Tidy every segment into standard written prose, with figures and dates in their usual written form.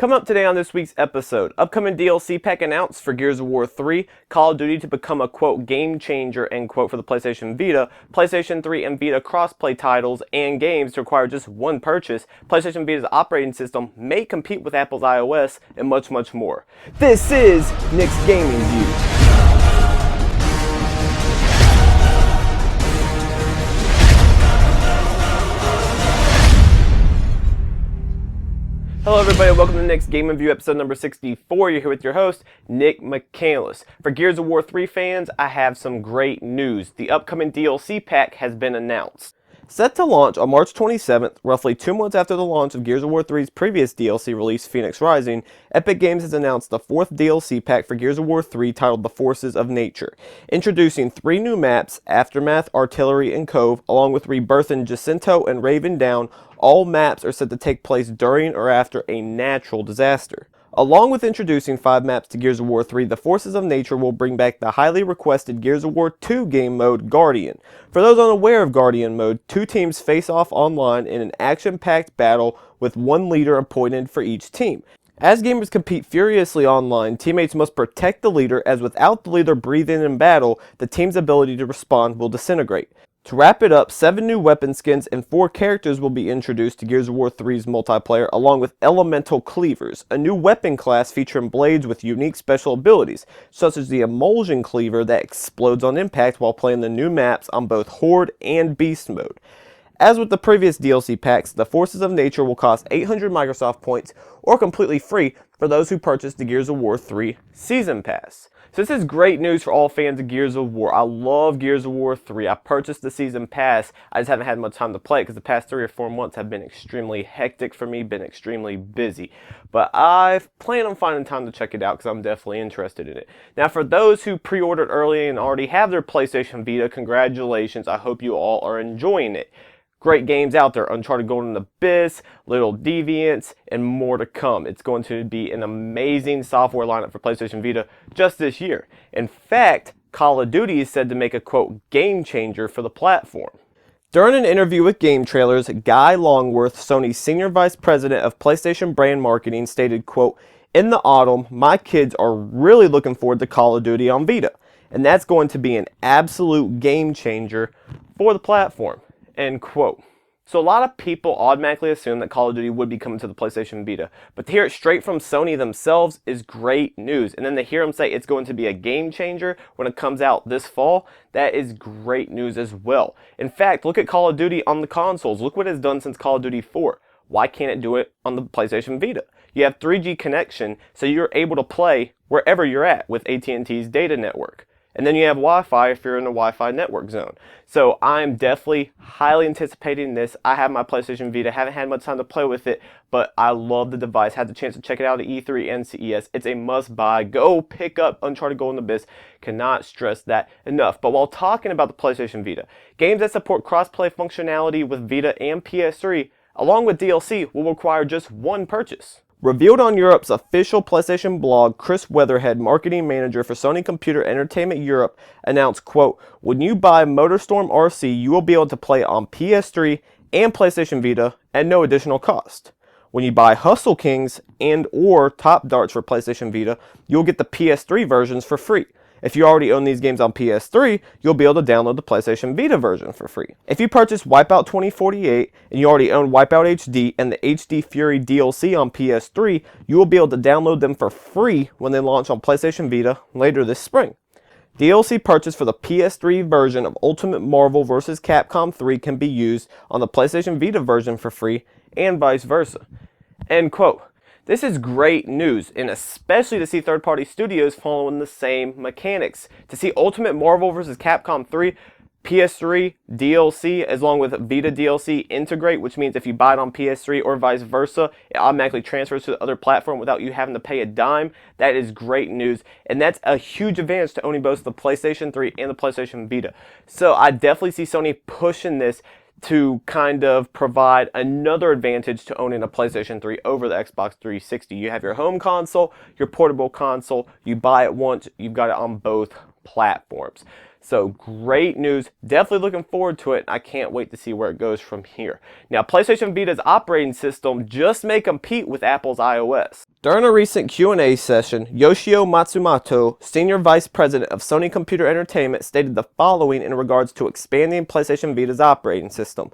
Coming up today on this week's episode, upcoming DLC pack announced for Gears of War 3, Call of Duty to become a quote game changer end quote for the PlayStation Vita, PlayStation 3 and Vita crossplay titles and games to require just one purchase, PlayStation Vita's operating system may compete with Apple's iOS, and much, much more. This is Nick's Gaming View. Hello everybody, welcome to Nick's Game Review episode number 64. You're here with your host, Nick McCandless. For Gears of War 3 fans, I have some great news. The upcoming DLC pack has been announced. Set to launch on March 27th, roughly 2 months after the launch of Gears of War 3's previous DLC release, Phoenix Rising, Epic Games has announced the 4th DLC pack for Gears of War 3 titled The Forces of Nature, introducing 3 new maps, Aftermath, Artillery, and Cove, along with Rebirth in Jacinto and Raven Down. All maps are said to take place during or after a natural disaster. Along with introducing 5 maps to Gears of War 3, the Forces of Nature will bring back the highly requested Gears of War 2 game mode, Guardian. For those unaware of Guardian mode, 2 teams face off online in an action-packed battle with 1 leader appointed for each team. As gamers compete furiously online, teammates must protect the leader, as without the leader breathing in battle, the team's ability to respond will disintegrate. To wrap it up, 7 new weapon skins and 4 characters will be introduced to Gears of War 3's multiplayer, along with Elemental Cleavers, a new weapon class featuring blades with unique special abilities, such as the Emulsion Cleaver that explodes on impact while playing the new maps on both Horde and Beast mode. As with the previous DLC packs, the Forces of Nature will cost 800 Microsoft points or completely free for those who purchase the Gears of War 3 Season Pass. So this is great news for all fans of Gears of War. I love Gears of War 3. I purchased the Season Pass. I just haven't had much time to play it because the past 3 or 4 months have been extremely hectic for me, been extremely busy. But I plan on finding time to check it out because I'm definitely interested in it. Now for those who pre-ordered early and already have their PlayStation Vita, congratulations. I hope you all are enjoying it. Great games out there, Uncharted Golden Abyss, Little Deviants, and more to come. It's going to be an amazing software lineup for PlayStation Vita just this year. In fact, Call of Duty is said to make a, quote, game changer for the platform. During an interview with Game Trailers, Guy Longworth, Sony's Senior Vice President of PlayStation Brand Marketing, stated, quote, "In the autumn, my kids are really looking forward to Call of Duty on Vita, and that's going to be an absolute game changer for the platform." End quote. So a lot of people automatically assume that Call of Duty would be coming to the PlayStation Vita, but to hear it straight from Sony themselves is great news. And then to hear them say it's going to be a game changer when it comes out this fall, that is great news as well. In fact, look at Call of Duty on the consoles. Look what it's done since Call of Duty 4. Why can't it do it on the PlayStation Vita? You have 3G connection, so you're able to play wherever you're at with at&t's data network. And then you have Wi-Fi if you're in the Wi-Fi network zone. So I'm definitely highly anticipating this. I have my PlayStation Vita, haven't had much time to play with it, but I love the device. Had the chance to check it out at E3 and CES. It's a must-buy. Go pick up Uncharted Golden Abyss. Cannot stress that enough. But while talking about the PlayStation Vita, games that support cross-play functionality with Vita and PS3, along with DLC, will require just one purchase. Revealed on Europe's official PlayStation blog, Chris Weatherhead, marketing manager for Sony Computer Entertainment Europe, announced, quote, "When you buy MotorStorm RC, you will be able to play on PS3 and PlayStation Vita at no additional cost. When you buy Hustle Kings and or Top Darts for PlayStation Vita, you'll get the PS3 versions for free. If you already own these games on PS3, you'll be able to download the PlayStation Vita version for free. If you purchase Wipeout 2048 and you already own Wipeout HD and the HD Fury DLC on PS3, you will be able to download them for free when they launch on PlayStation Vita later this spring. DLC purchase for the PS3 version of Ultimate Marvel vs. Capcom 3 can be used on the PlayStation Vita version for free and vice versa." End quote. This is great news, and especially to see third-party studios following the same mechanics. To see Ultimate Marvel vs. Capcom 3, PS3 DLC, along with Vita DLC integrate, which means if you buy it on PS3 or vice versa, it automatically transfers to the other platform without you having to pay a dime. That is great news, and that's a huge advantage to owning both the PlayStation 3 and the PlayStation Vita. So I definitely see Sony pushing this to kind of provide another advantage to owning a PlayStation 3 over the Xbox 360. You have your home console, your portable console, you buy it once, you've got it on both platforms. So great news, definitely looking forward to it. I can't wait to see where it goes from here. Now, PlayStation Vita's operating system just may compete with Apple's iOS. During a recent Q&A session, Yoshio Matsumoto, Senior Vice President of Sony Computer Entertainment, stated the following in regards to expanding PlayStation Vita's operating system.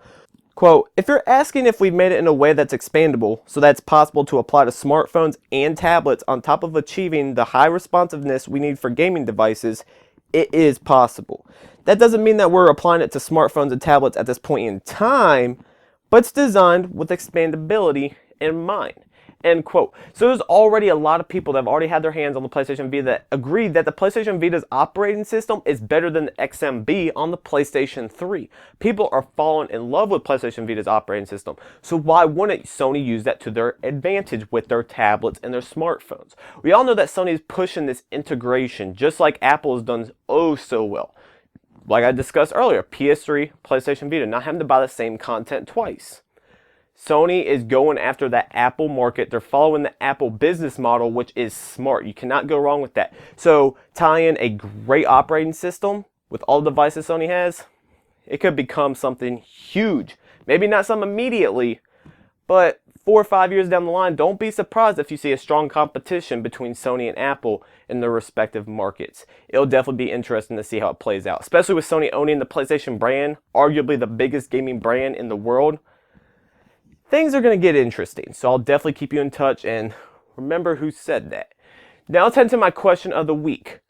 Quote, if you're asking if we've made it in a way that's expandable, so that's possible to apply to smartphones and tablets on top of achieving the high responsiveness we need for gaming devices, it is possible. That doesn't mean that we're applying it to smartphones and tablets at this point in time, but it's designed with expandability in mind. End quote. So there's already a lot of people that have already had their hands on the PlayStation Vita that agreed that the PlayStation Vita's operating system is better than the XMB on the PlayStation 3. People are falling in love with PlayStation Vita's operating system. So why wouldn't Sony use that to their advantage with their tablets and their smartphones? We all know that Sony is pushing this integration just like Apple has done oh so well. Like I discussed earlier, PS3, PlayStation Vita, not having to buy the same content twice. Sony is going after that Apple market. They're following the Apple business model, which is smart. You cannot go wrong with that. So tie in a great operating system with all the devices Sony has, it could become something huge. Maybe not some immediately, but 4 or 5 years down the line, don't be surprised if you see a strong competition between Sony and Apple in their respective markets. It'll definitely be interesting to see how it plays out, especially with Sony owning the PlayStation brand, arguably the biggest gaming brand in the world. Things are going to get interesting, so I'll definitely keep you in touch and remember who said that. Now let's head to my question of the week.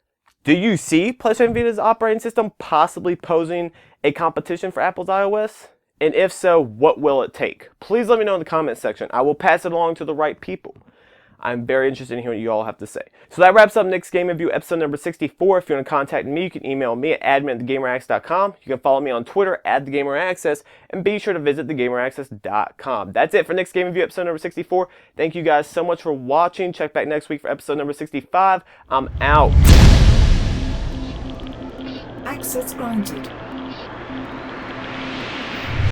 Do you see PlayStation Vita's operating system possibly posing a competition for Apple's iOS? And if so, what will it take? Please let me know in the comment section. I will pass it along to the right people. I'm very interested in hearing what you all have to say. So that wraps up Nick's Game Review episode number 64. If you want to contact me, you can email me at admin@thegameraccess.com. You can follow me on Twitter at @thegameraccess, and be sure to visit thegameraccess.com. That's it for Nick's Game Review episode number 64. Thank you guys so much for watching. Check back next week for episode number 65. I'm out. Access granted.